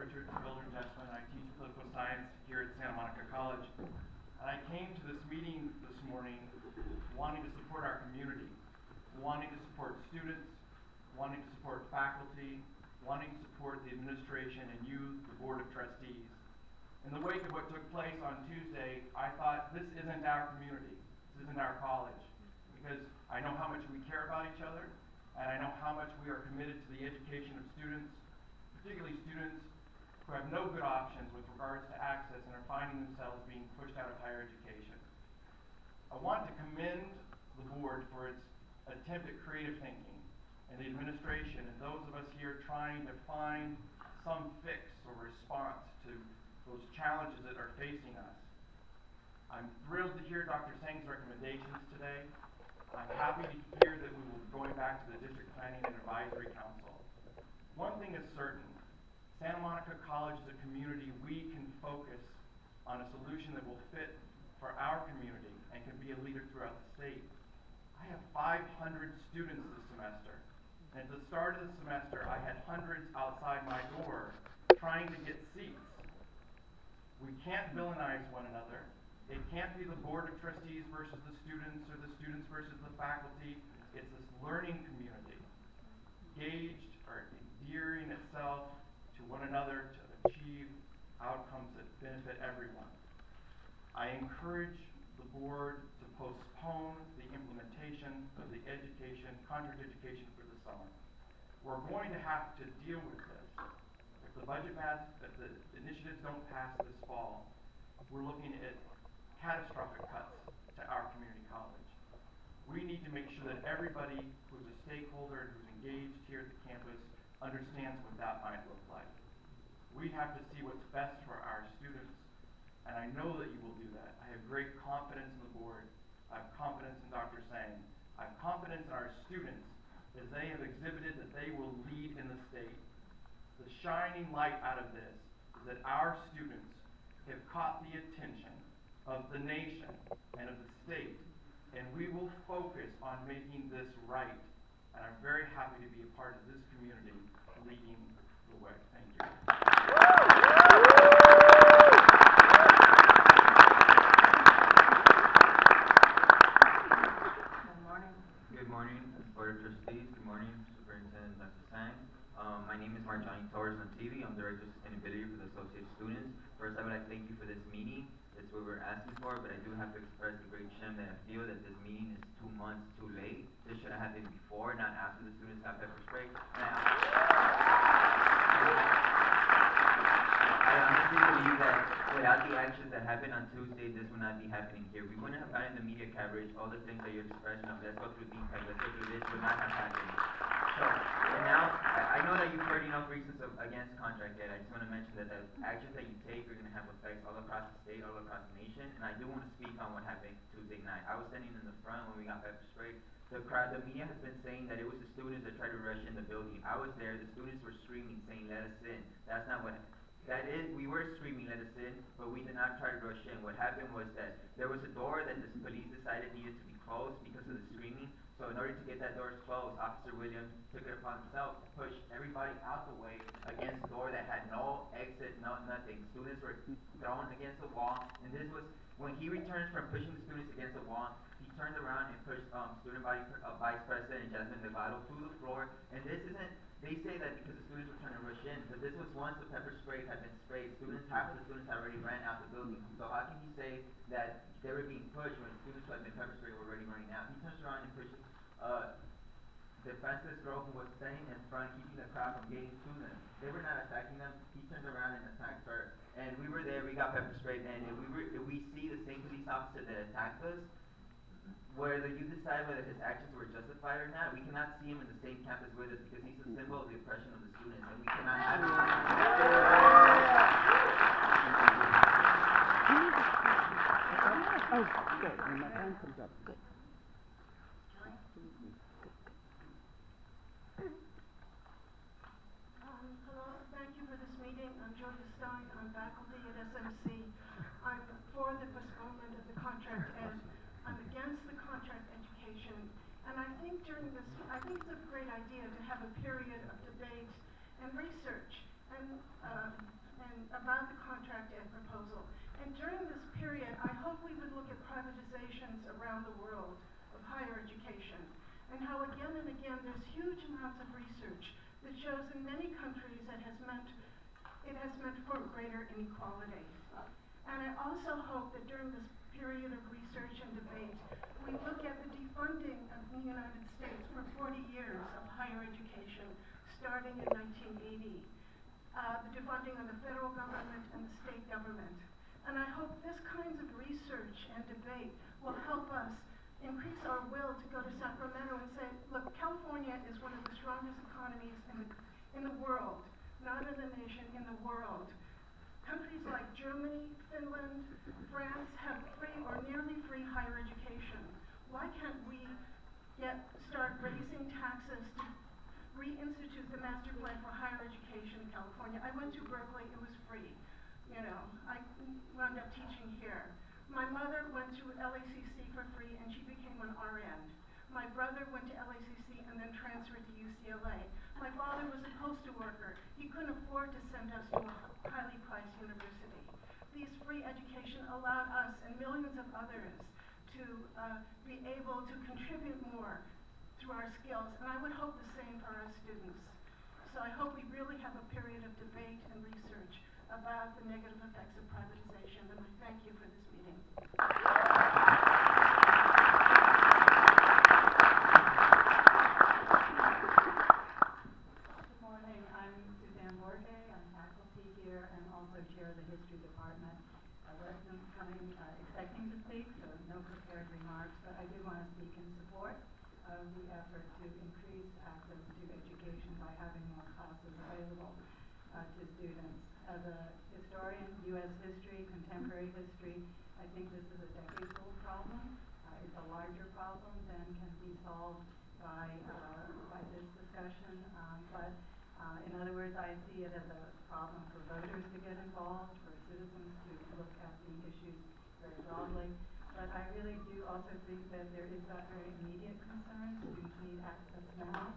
Richard Jesslin. I teach political science here at Santa Monica College. And I came to this meeting this morning wanting to support our community, wanting to support students, wanting to support faculty, wanting to support the administration and you, the Board of Trustees. In the wake of what took place on Tuesday, I thought this isn't our community, this isn't our college, because I know how much we care about each other, and I know how much we are committed to the education of students, particularly students who have no good options with regards to access and are finding themselves being pushed out of higher education. I want to commend the board for its attempt at creative thinking, and the administration and those of us here trying to find some fix or response to those challenges that are facing us. I'm thrilled to hear Dr. Sang's recommendations today. I'm happy to hear that we will be going back to the District Planning and Advisory Council. One thing is certain, Santa Monica College is a community we can focus on a solution that will fit for our community and can be a leader throughout the state. I have 500 students this semester, and at the start of the semester I had hundreds outside my door trying to get seats. We can't villainize one another. It can't be the Board of Trustees versus the students or the students versus the faculty. It's this learning community, engaged or endearing itself to one another to achieve outcomes that benefit everyone. I encourage the board to postpone the implementation of the contract education for the summer. We're going to have to deal with this. If the if the initiatives don't pass this fall, we're looking at catastrophic cuts to our community college. We need to make sure that everybody who's a stakeholder and who's engaged here at the campus understands what that might look like. We have to see what's best for our students, and I know that you will do that. I have great confidence in the board. I have confidence in Dr. Sang. I have confidence in our students as they have exhibited that they will lead in the state. The shining light out of this is that our students have caught the attention of the nation and of the state, and we will focus on making this right. And I'm very happy to be a part of this community leading the way. Thank you. Good morning, Board of Trustees. Good morning, Superintendent Dr. Sang. My name is Marjohnny Torres-Nativi. I'm Director of Sustainability for the Associated Students. First, I would like to thank you for this meeting. It's what we're asking for, but I do have to express the great shame that I feel that this meeting is 2 months too late. This should have happened before, not after the students got pepper sprayed. I honestly believe that without the actions that happened on Tuesday, this would not be happening here. We wouldn't have gotten the media coverage, all the things that you're expressing of let's go through DPEC, let's go through this, would not have happened. So, and now, I know that you've heard enough reasons against contract debt. I just want to mention that the actions that you take are going to have effects all across the state, all across the nation, and I do want to speak on what happened Tuesday night. I was standing in the front when we got pepper sprayed. The media has been saying that it was the students that tried to rush in the building. I was there, the students were screaming, saying, let us in. That's not what happened. That is, we were screaming, let us in, but we did not try to rush in. What happened was that there was a door that the police decided needed to be closed because of the screaming. So in order to get that door closed, Officer Williams took it upon himself to push everybody out the way against a door that had no exit, no nothing. Students were thrown against the wall, and this was, when he returned from pushing the students against the wall, he turned around and pushed student vice president Jasmine Delgado to the floor, and this isn't, they say that because the students were trying to rush in, but this was once the pepper spray had been sprayed. Half of the students had already ran out the building. So how can he say that they were being pushed when students who had been pepper sprayed were already running out? He turns around and pushes the defenseless girl who was standing in front, keeping the crowd from getting to them. They were not attacking them. He turned around and attacked her. And we were there, we got pepper sprayed, and if we see the same police officer that attacked us, whether you decide whether his actions were justified or not, we cannot see him in the same campus with us because he's a symbol of the oppression of the students, and we cannot have him. Oh, good. When my time comes up. Good. Hello, thank you for this meeting. I'm Julia Stein. I'm faculty at SMC. I'm for the postponement of the contract ed. I'm against the contract education, and I think it's a great idea to have a period of debate and research and, and about the contract ed proposal. And during this period, I hope we would look at privatizations around the world of higher education, and how again and again there's huge amounts of research that shows in many countries it has meant for greater inequality. And I also hope that during this period of research and debate, we look at the defunding of the United States for 40 years of higher education, starting in 1980. The defunding of the federal government and the state government. And I hope this kinds of research and debate will help us increase our will to go to Sacramento and say, look, California is one of the strongest economies in the world, not in the nation, in the world. Countries like Germany, Finland, France have free or nearly free higher education. Why can't we start raising taxes to reinstitute the master plan for higher education in California? I went to Berkeley, it was free. You know, I wound up teaching here. My mother went to LACC for free and she became an RN. My brother went to LACC and then transferred to UCLA. My father was a postal worker. He couldn't afford to send us to a highly priced university. These free education allowed us and millions of others to be able to contribute more through our skills, and I would hope the same for our students. So I hope we really have a period of debate and research about the negative effects of privatization, and I thank you for this meeting. Good morning. I'm Suzanne Borge. I'm faculty here and also chair of the history department. I wasn't expecting to speak, so no prepared remarks, but I do want to speak in support of the effort to increase access to education by having more classes available to students. As a historian, U.S. history, contemporary history, I think this is a decades-old problem. It's a larger problem than can be solved by this discussion. But in other words, I see it as a problem for voters to get involved, for citizens to look at the issues very broadly. But I really do also think that there is that very immediate concern. Students need access now.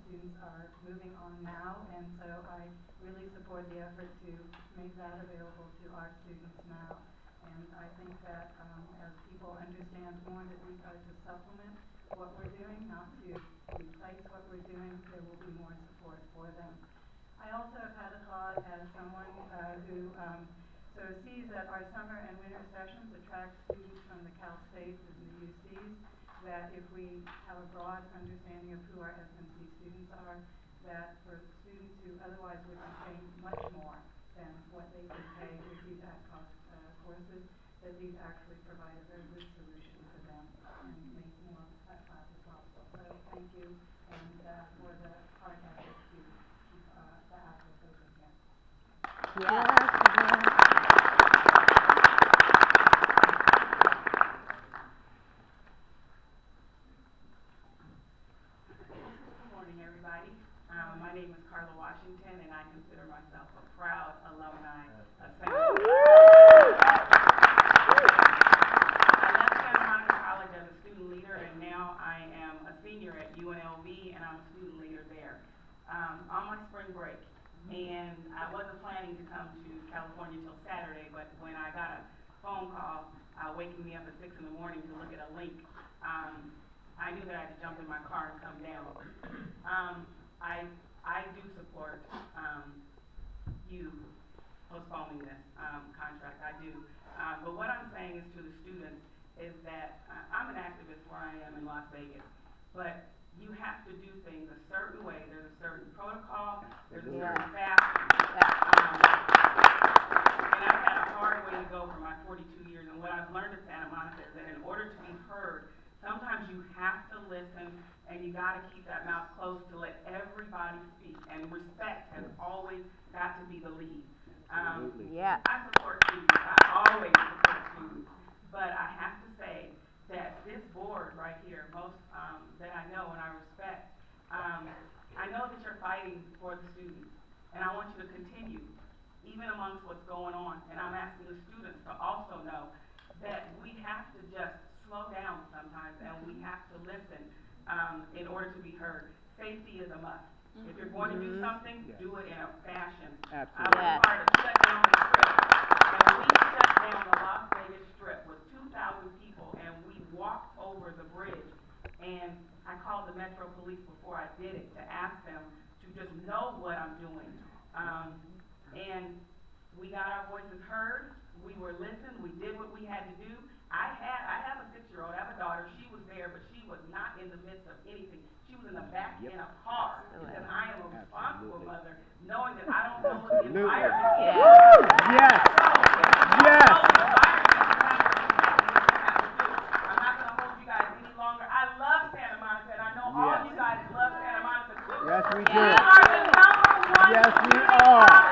Students are moving on now, and so I really support the effort to make that available to our students now. And I think that as people understand more that these are to supplement what we're doing, not to replace what we're doing, there will be more support for them. I also have had a thought as someone who so sees that our summer and winter sessions attract students from the Cal States and the UCs, that if we have a broad understanding of who our SMC students are, that for students who otherwise would be paying much more than what they can pay with these at-cost courses, that these actually provide a very good solution for them and make more classes possible. So thank you, and for the hard effort to keep the access open here. Yes. Good morning, everybody. My name is Carla Washington, and I consider myself a proud alumni of Santa Monica. I left Santa Monica College as a student leader, and now I am a senior at UNLV, and I'm a student leader there. On my spring break, and I wasn't planning to come to California till Saturday, but when I got a phone call waking me up at 6 in the morning to look at a link, I knew that I had to jump in my car and come down. I do support you postponing this contract. I do. But what I'm saying is to the students is that I'm an activist where I am in Las Vegas, but you have to do things a certain way. There's a certain protocol. There's a certain fashion. And I've had a hard way to go for my 42 years. And what I've learned at Santa Monica is that in order to be heard, sometimes you have to listen, and you got to keep that mouth closed to let everybody speak. And respect has always got to be the lead. I support students. I always support students. But I have to say that this board right here, most that I know and I respect, I know that you're fighting for the students. And I want you to continue, even amongst what's going on. And I'm asking the students to also know that we have to just slow down sometimes, and we have to listen in order to be heard. Safety is a must. If you're going to do something, Yes. do it in a fashion. Absolutely. I was part of shut down the strip. And we shut down the Las Vegas Strip with 2,000 people, and we walked over the bridge. And I called the Metro Police before I did it to ask them to just know what I'm doing. And we got our voices heard. We were listened. We did what we had to do. I have a 6-year-old. I have a daughter. She was there, but she was not in the midst of anything. She was in the back in a car because I am a responsible mother, knowing that I don't know what the environment is. Yes. Yes. I'm not going to hold you guys any longer. I love Santa Monica, and I know all of you guys love Santa Monica too. Yes, we We do. are the #1 Yes, we community are.